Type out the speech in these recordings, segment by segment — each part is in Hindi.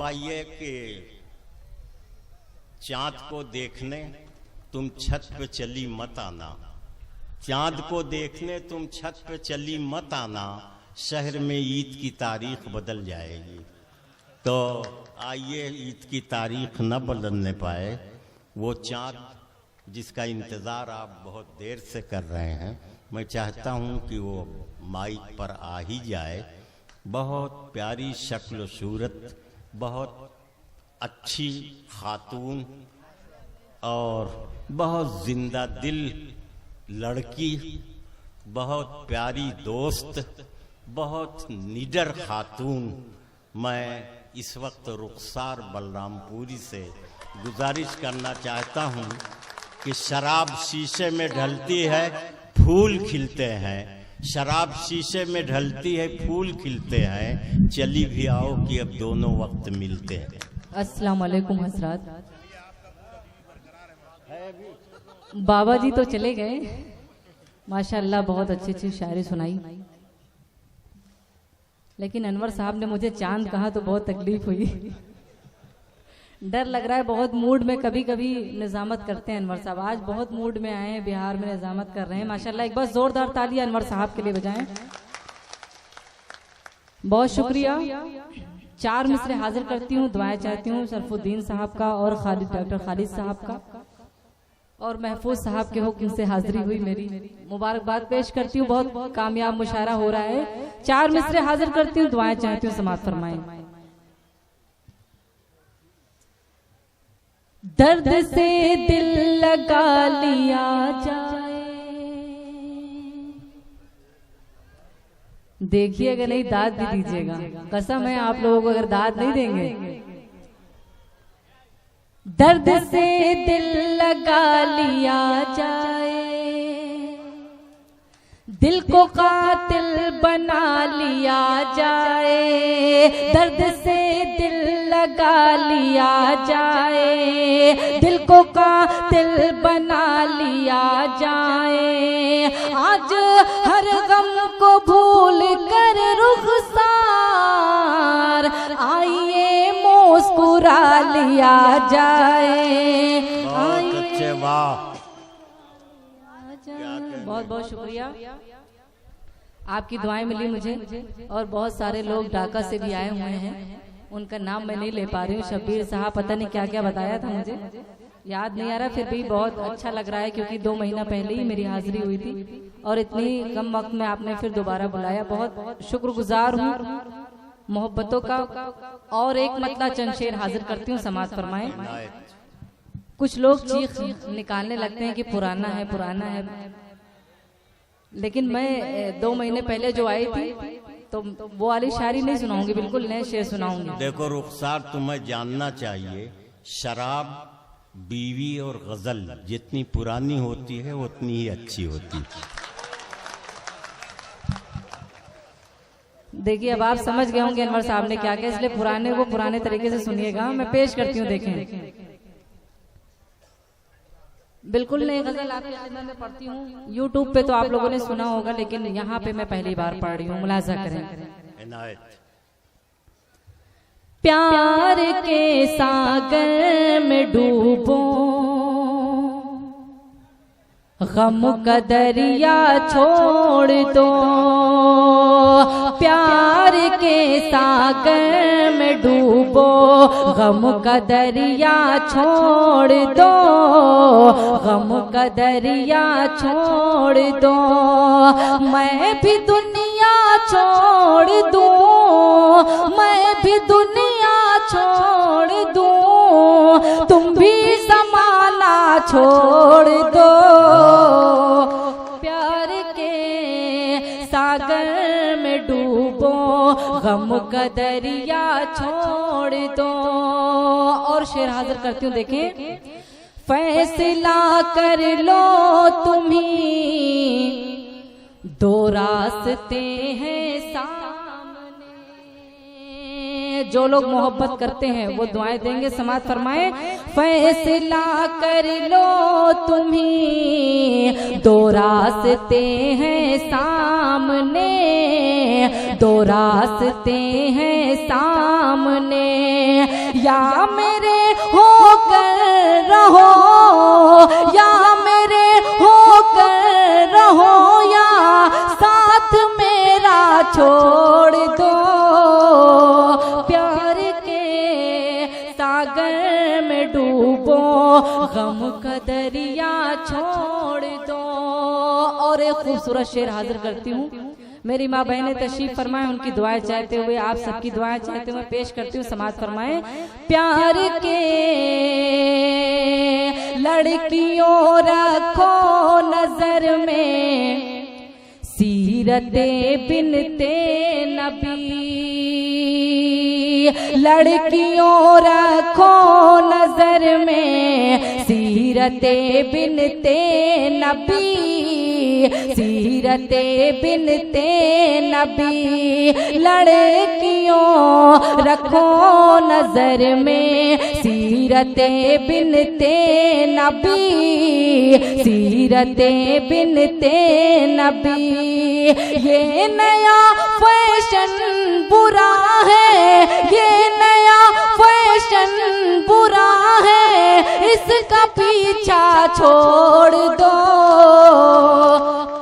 पाइए कि चांद को देखने तुम छत पे चली मत आना, चांद को देखने तुम छत पे चली मत आना, शहर में ईद की तारीख बदल जाएगी। तो आइए ईद की तारीख न बदलने पाए, वो चांद जिसका इंतज़ार आप बहुत देर से कर रहे हैं, मैं चाहता हूं कि वो माइक पर आ ही जाए। बहुत प्यारी शक्ल सूरत, बहुत अच्छी खातून और बहुत जिंदा दिल लड़की, बहुत प्यारी दोस्त, बहुत निडर खातून। मैं इस वक्त रुखसार बलरामपुरी से गुजारिश करना चाहता हूं कि शराब शीशे में ढलती है, फूल खिलते हैं, शराब शीशे में ढलती है, फूल खिलते हैं, चली भी आओ कि अब दोनों वक्त मिलते हैं। अस्सलाम वालेकुम हजरात। बाबा जी तो चले गए, माशाअल्लाह बहुत अच्छी अच्छी शायरी सुनाई, लेकिन अनवर साहब ने मुझे चांद कहा तो बहुत तकलीफ हुई। डर लग रहा है बहुत। मूड में कभी कभी निजामत करते हैं अनवर साहब, आज बहुत मूड में आए हैं, बिहार में निजामत कर रहे हैं माशाल्लाह। एक बार जोरदार तालियां अनवर साहब के लिए बजाएं। बहुत शुक्रिया। 4 मिसरे हाजिर करती हूँ, दुआएं चाहती हूँ शरफुद्दीन साहब का और डॉक्टर खालिद साहब का और महफूज साहब के हुक्म से हाजिरी हुई मेरी। मुबारकबाद पेश करती हूँ, बहुत कामयाब मुशायरा हो रहा है। 4 मिसरे हाजिर करती हूँ, दुआएं चाहती हूँ, समाअत फरमाएं। दर्द से दिल लगा लिया जाए, देखिएगा नहीं दाद भी दीजिएगा, कसम है आप लोगों को अगर दाद नहीं देंगे। दर्द से दिल लगा लिया जाए, दिल को कातिल बना लिया जाए, दर्द से दिल लगा लिया जाए, दिल को कातिल बना लिया जाए। आज हर गम को भूल कर रुखसार आइए मुस्कुरा लिया जाए। बहुत अच्छे, वाह, बहुत बहुत शुक्रिया। आपकी दुआएं मिली मुझे और बहुत सारे लोग ढाका से भी आए हुए हैं, उनका नाम मैं नहीं ले पा रही हूँ। शब्बीर साहब पता नहीं क्या क्या बताया था, मुझे याद नहीं आ रहा, फिर भी बहुत अच्छा लग रहा है क्योंकि 2 महीना पहले ही मेरी हाजिरी हुई थी और इतनी कम वक्त में आपने फिर दोबारा बुलाया। बहुत शुक्रगुजार हूँ मोहब्बतों का। और एक मतला चंद शेर हाजिर करती हूँ, समाअत फरमाएं। कुछ लोग चीख निकालने लगते हैं कि पुराना है पुराना है, लेकिन मैं 2 महीने पहले जो आई थी तो वो वाली शायरी नहीं सुनाऊंगी, बिल्कुल नए शेर सुनाऊंगी। देखो रुखसार, तुम्हें जानना चाहिए शराब, बीवी और गजल जितनी पुरानी होती है उतनी ही अच्छी होती है। देखिए अब आप समझ गए होंगे अनवर साहब ने क्या कहा, इसलिए पुराने को पुराने तरीके से सुनिएगा। मैं पेश करती हूँ, देखें। बिल्कुल नई गजल आपके खिदमत में पढ़ती हूँ। यूट्यूब पे तो आप लोगों ने सुना होगा, लेकिन यहाँ पे मैं पहली बार पढ़ रही हूँ, मुलाजा करें। प्यार के सागर में डूबो, गम का दरिया छोड़ दो, प्यार के सागर में डूबो, गम का दरिया छोड़ दो, गम का दरिया छोड़ दो। मैं भी दुनिया छोड़ दूं, मैं भी दुनिया छोड़ दूं, तुम भी ज़माना छोड़ दो। प्यार के सागर में डूबो, गम का दरिया छोड़ दो। और शेर हाजिर करती हूँ, देखें। फैसला कर लो तुम्ही, 2 रास्ते हैं सामने। जो लोग मोहब्बत करते हैं वो दुआएं देंगे, समाअत फरमाएं। फैसला कर लो तुम्ही, 2 रास्ते हैं सामने, 2 रास्ते हैं सामने। या मेरे होकर रहो, या मेरे होकर रहो, या साथ मेरा छोड़ दो। प्यार के सागर में डूबो, गम का दरिया छोड़ दो। और एक खूबसूरत शेर हाजिर करती हूँ, मेरी माँ बहनें तशरीफ फरमाएं, उनकी दुआएं चाहते हुए, आप सबकी दुआएं चाहते हुए पेश करती हूँ, समाअत फरमाएं। प्यार के लड़कियों रखो नजर में, सीरते बिनते नबी। लड़कियों रखो नजर में, सीरते बिनते नबी, सीरते बिनते नबी। लड़कियों रखो नजर में, सीरते बिनते नबी, सीरते बिनते नबी। ये नया फैशन बुरा है, ये नया फैशन बुरा है, इसका पीछा छोड़ दो।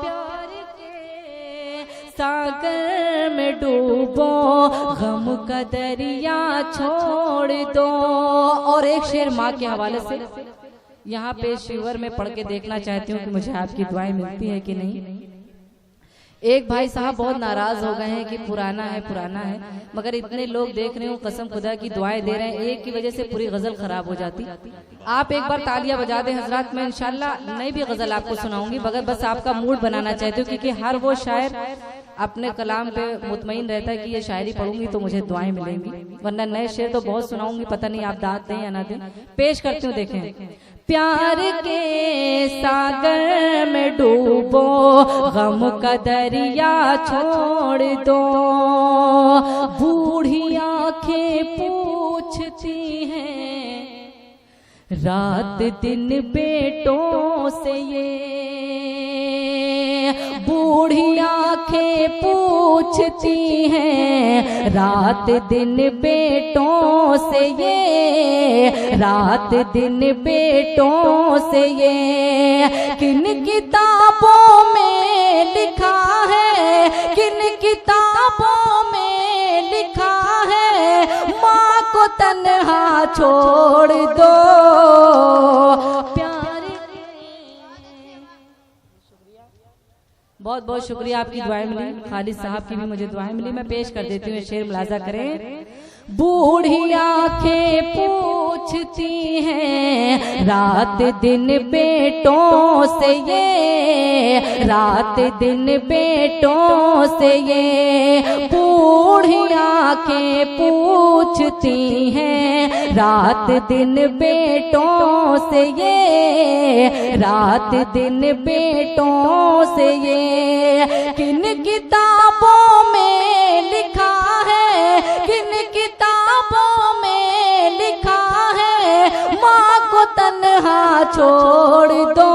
प्यार के सागर में डूबो, गम का दरिया छोड़ दो। और एक शेर माँ के हवाले से यहाँ पे शिवर में पढ़ के देखना चाहती हूँ कि मुझे आपकी दुआएं मिलती है कि नहीं। एक भाई साहब बहुत नाराज हो गए हैं कि पुराना है पुराना है, मगर इतने लोग देख रहे हो, कसम खुदा की दुआएं दे रहे हैं, एक की वजह से पूरी गजल खराब हो जाती। आप एक बार तालियां बजा दें हजरात, मैं इंशाल्लाह नई भी गजल आपको सुनाऊंगी, मगर बस आपका मूड बनाना चाहती हूँ, क्योंकि हर वो शायर अपने कलाम पे मुतमईन रहता है कि ये शायरी पढ़ूंगी तो मुझे दुआएं मिलेंगी, वरना नए शेर तो बहुत सुनाऊंगी, पता नहीं आप दाद दें या ना दें। पेश करती हूँ, देखें। प्यार के सागर में डूबो, गम का दरिया छोड़ दो। बूढ़ी आंखें पूछती हैं रात दिन बेटों से, ये बूढ़ी आंखें पूछती हैं रात दिन बेटों से, ये रात दिन बेटों से। ये किन किताबों में लिखा है, किन किताबों में लिखा है, माँ को तन्हा छोड़ दो। बहुत बहुत शुक्रिया, आपकी दुआएं मिली, खालिद साहब की भी मुझे दुआएं मिली। मैं पेश कर देती हूँ, शेर मुलाजा करें। बूढ़ी आंखें पूछती हैं रात दिन बेटों से, ये रात दिन बेटों से। ये बूढ़ी आंखें पूछती हैं रात दिन बेटों से, ये रात दिन बेटों से। ये किन किताबों में लिखा है, किन किताबों में लिखा है, माँ को तन्हा छोड़ दो।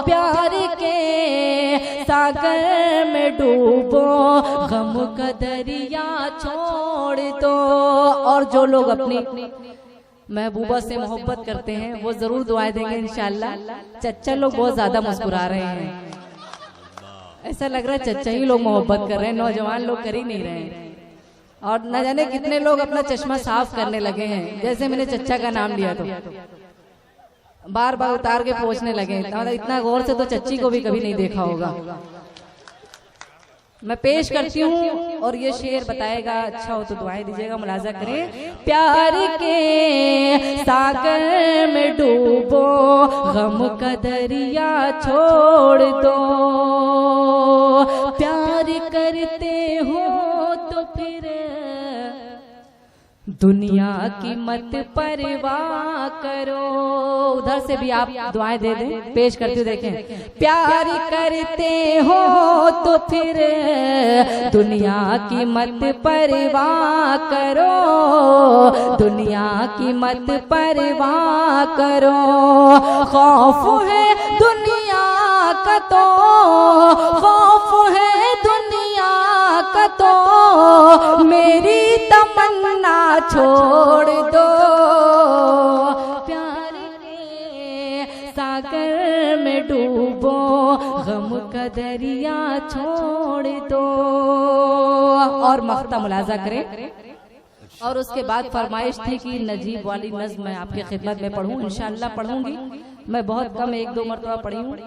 प्यार के सागर में डूबो, गम का दरिया छोड़ दो। और जो लोग अपनी महबूबा से मोहब्बत करते हैं वो जरूर दुआएं देंगे इंशाल्लाह। चच्चा लोग बहुत ज्यादा मुस्कुरा रहे हैं, ऐसा लग रहा है चच्चा ही लोग मोहब्बत कर रहे हैं, नौजवान लोग कर ही नहीं रहे हैं। और न जाने कितने लोग अपना चश्मा साफ करने लगे हैं, जैसे मैंने चच्चा का नाम लिया तो बार बार उतार के पूछने लगे। इतना गौर से तो चच्ची को भी कभी नहीं देखा होगा। मैं पेश करती हूँ और ये शेर बताएगा, अच्छा हो तो दुआएं दीजिएगा, मुलाजा करें। प्यार के सागर में डूबो, गम का दरिया छोड़ दो। प्यार करते हो तो फिर दुनिया की मत परवाह करो। उधर से भी आप दुआएं दे दें, पेश करते हुए देखें। प्यार करते हो तो फिर दुनिया की मत परवाह करो, दुनिया की मत परवाह करो। खौफ है दुनिया का तो, खौफ है दुनिया का तो, मेरी तमन्ना छोड़ दो, प्यार के सागर में डूबो, गम का दरिया छोड़ दो। और मख्ता मुलाजा करें। और उसके बाद फरमाइश थी कि नजीब वाली नज़्म मैं आपकी खिदमत में पढ़ूं, इंशाअल्लाह पढ़ूंगी। मैं बहुत कम 1-2 मरतबा पढ़ी हूँ,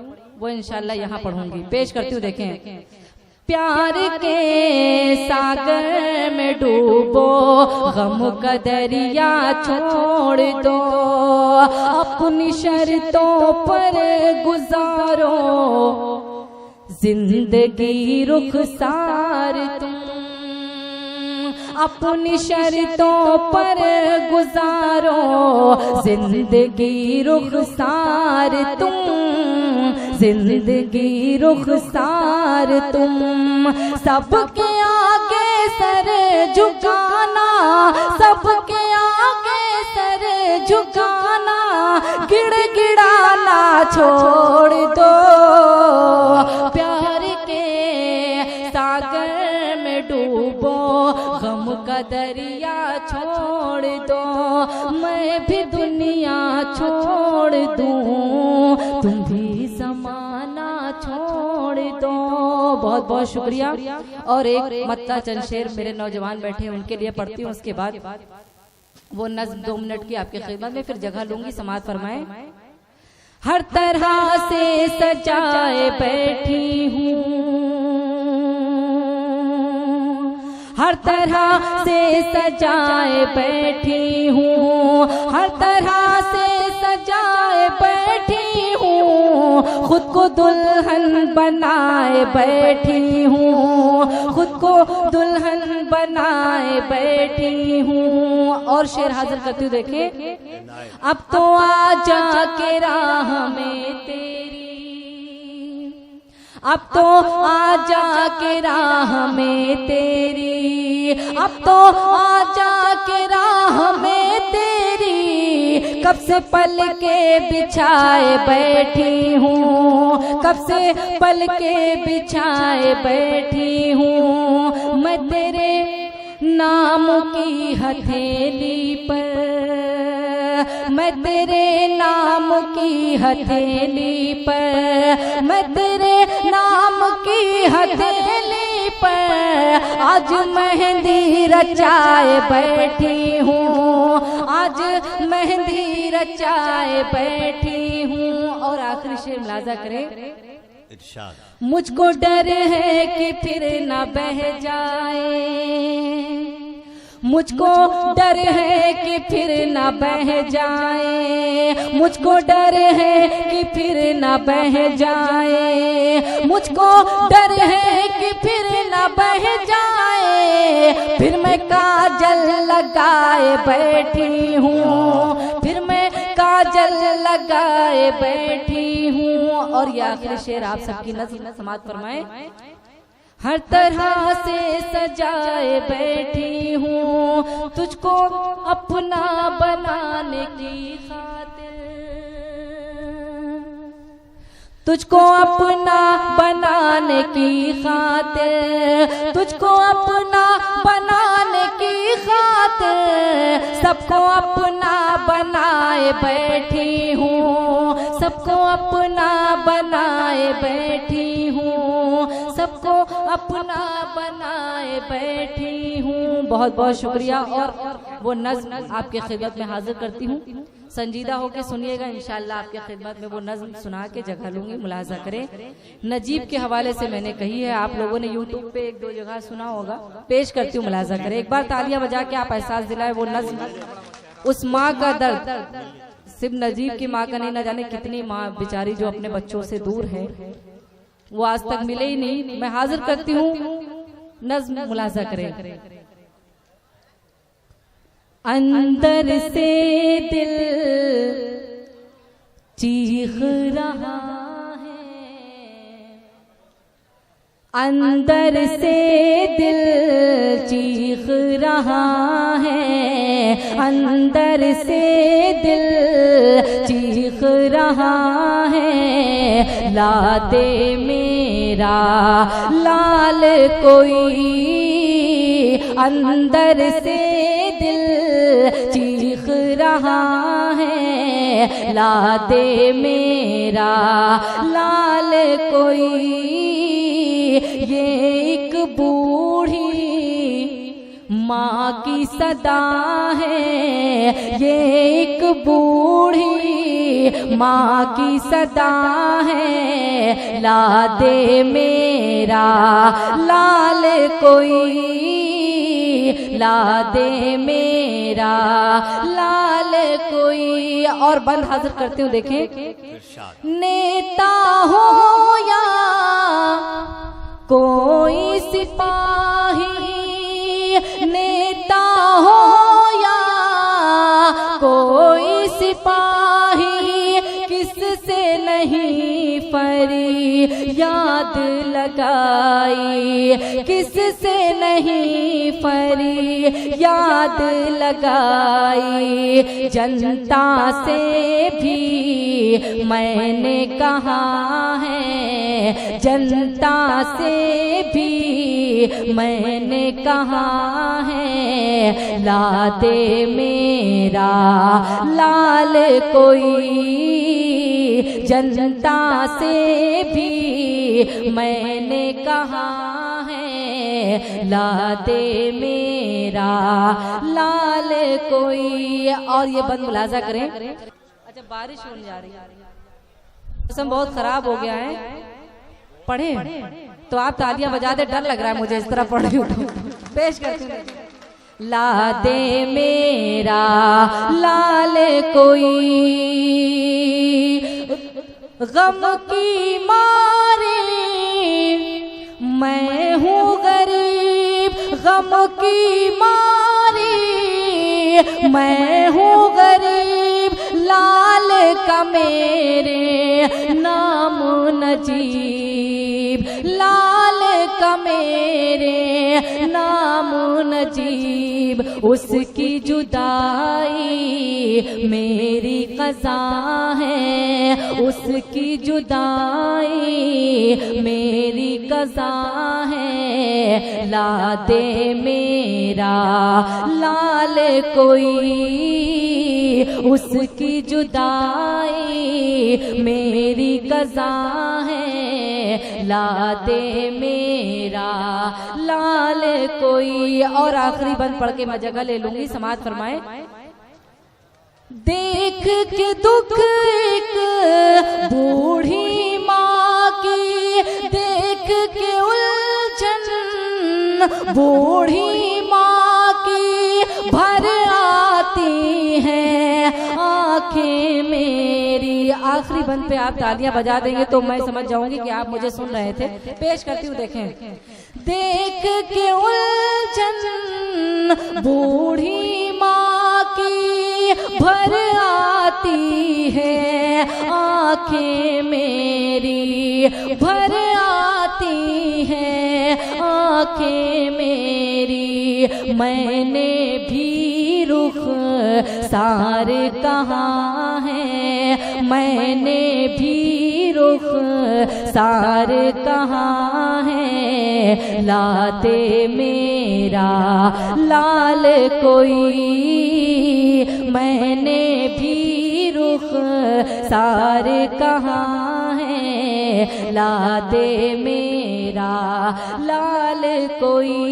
वो इंशाअल्लाह यहाँ पढ़ूंगी। पेश करती हूँ, देखें। प्यार के सागर में डूबो, गम का दरिया छोड़ दो, अपनी शर्तों पर गुजारो जिंदगी रुखसार तुम, अपनी शर्तों पर गुजारो जिंदगी रुखसार तुम, जिंदगी रुखसार तुम। सबके आगे सर झुकाना, सबके आगे सर झुकाना, गिड़गिड़ाना छोड़ दो, प्यार के सागर में डूबो, गम का दरिया छोड़ दो। मैं भी दुनिया छोड़ दूं, तुम भी ज़माना छोड़ दो। बहुत बहुत शुक्रिया। और एक मत्ता चंद शेर मेरे नौजवान बैठे हैं उनके लिए पढ़ती हूँ, उसके बाद वो नज़्म 2 मिनट की आपकी खिदमत में, फिर जगह लूंगी, समाअत फरमाएं। हर तरह से सजाए बैठी हूँ, हर तरह से सजाए बैठी हूँ, हर तरह से सजाए बैठी हूँ, खुद को दुल्हन बनाए बैठी हूँ, खुद को दुल्हन बनाए बैठी हूँ। और शेर हाजिर करती हूँ, देखे। अब तो आजा के राह में तेरी, अब तो आजा के राह में तेरी, अब तो आजा के राह में तेरी, कब से पल के बिछाए बैठी हूँ, कब से पल के बिछाए बैठी हूँ। मैं तेरे नाम की हथेली पर, मैं तेरे नाम की हथेली पर, मैं तेरे नाम की हथेली पर आज मेहंदी रचाए बैठी हूँ, आज मेहंदी रचाए बैठी हूँ। और आखिरी शेर मुलाजा करें। मुझको डर है कि फिर न बह जाए, मुझको डर है कि फिर न बह जाए, मुझको डर है कि फिर न बह जाए, मुझको डर है कि फिर न बह जाए, फिर मैं काजल लगाए बैठी हूँ, फिर मैं काजल लगाए बैठी हूँ। और ये आखिरी शेर आप सबकी नज़र समाअत फरमाएं। हर तरह से सजाए बैठी हूँ, तुझको अपना बनाने की खातिर, तुझको अपना बनाने की खातिर, तुझको अपना बनाने की खातिर, सबको अपना बनाए बैठी हूँ, सबको अपना बनाए बैठी हूँ, सबको अपना बनाए बैठी हूँ। बहुत बहुत शुक्रिया। और वो नज़्म आपके खिदमत में हाजिर करती हूँ, संजीदा होके सुनिएगा, इंशाअल्लाह आपके खिदमत में वो नज़्म सुना के जगह लूंगी, मुलाजा करें। नजीब के हवाले से मैंने कही है, आप लोगों ने यूट्यूब पे 1-2 जगह सुना होगा, पेश करती हूँ, मुलाजा करें। एक बार तालियां बजा के आप एहसास दिलाए वो नज़्म, उस माँ का दर्द। सिर्फ नजीब की माँ का नहीं, न जाने कितनी माँ बेचारी जो अपने बच्चों से दूर है, वो आज तक मिले ही नहीं। मैं हाजिर करती हूँ नज़्म, मुलाजा करें। अंदर से दिल चीख रहा है, अंदर से दिल चीख रहा है, अंदर से दिल चीख रहा है, ला दे मेरा लाल कोई अंदर से दिल चीख रहा है, ला दे मेरा लाल कोई। ये एक बूढ़ी माँ की सदा है, ये एक बूढ़ी माँ की सदा है, ला दे मेरा लाल कोई, ला दे मेरा लाल कोई। और बंद हाजिर करती हूँ, देखें। नेता हो या कोई सिपाही, नेता हो या कोई सिपाही, किससे नहीं फरियाद लगाई, किससे नहीं फरियाद लगाई। जनता से भी मैंने कहा है, जनता से भी मैंने कहा है, ला दे मेरा लाल कोई। जनता से भी मैंने कहा है, ला दे मेरा लाल कोई। और ये बंद मुलाजा करें। अच्छा, बारिश होने जा रही है, मौसम बहुत खराब हो गया है, पढ़े तो आप तालियां बजा दे, डर लग रहा है मुझे इस तरह पढ़ रही हूं। पेश करती हूं। ला दे मेरा लाल कोई, गम की मारे मैं हूँ गरीब, गम की मारे मैं हूँ गरीब, लाल का मेरे नाम नजीब, लाल का मेरे नाम नजीब। उसकी जुदाई मेरी क़ज़ा है, उसकी जुदाई मेरी क़ज़ा है, ला दे मेरा लाल कोई। उसकी जुदाई मेरी क़ज़ा है, ला दे मेरा लाल कोई। और आखिरी बंद पढ़ के मैं जगह ले लूंगी, समाअत फरमाए। देख के दुख एक बूढ़ी माँ की, देख के उलझन बूढ़ी माँ की, भर आती हैं आंखें मेरी। आखिरी बंद पे आप तालियां बजा देंगे तो मैं समझ जाऊंगी कि आप मुझे सुन रहे थे। पेश करती हूँ, देखें। देख के उलझन बूढ़ी माँ की, भर आती है आंखें मेरी, भर आती है आंखें मेरी। मैंने भी रुख सार कहा है, मैंने भी रुख सार कहा है, ला दे मेरा लाल कोई। मैंने भी रुख सार कहा है, ला दे मेरा लाल कोई।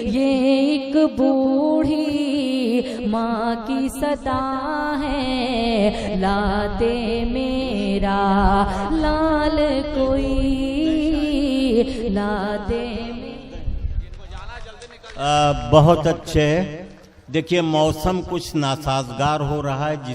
ये एक बूढ़ी माँ की सदा है, ला दे मेरा लाल कोई, ला दे। बहुत अच्छे। देखिए, मौसम कुछ नासाजगार हो रहा है।